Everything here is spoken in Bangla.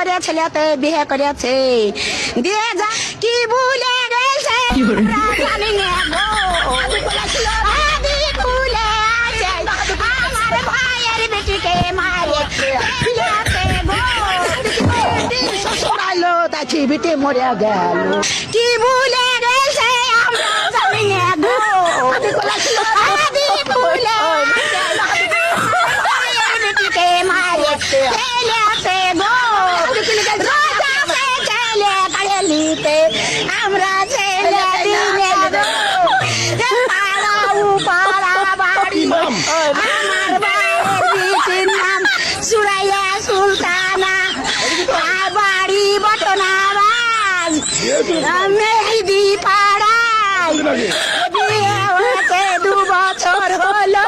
করে ছেলেতে বিয়ে করেছে দিয়ে যা কি ভুলে গেছে জানি না গো আদি ভুলে আছে আমার ভাইয়ের বেটিকে মারে ছেলেতে গো শ্বশুরালো তাছি বেটি মরে গেল কি ভুলে গেছে আমরা জানি না গো আদি ভুলে ভাইয়ের বেটিকে মারে ছেলেতে গো লিতে আমরা ছেলে দিনে পাড়া বাড়ি আমার ভাইয়ের বিটির নাম সুরাইয়া সুলতানা বাড়ি বটনাবাজ মেহেদি পাড়ায় বিয়ে হতে 2 বছর হলো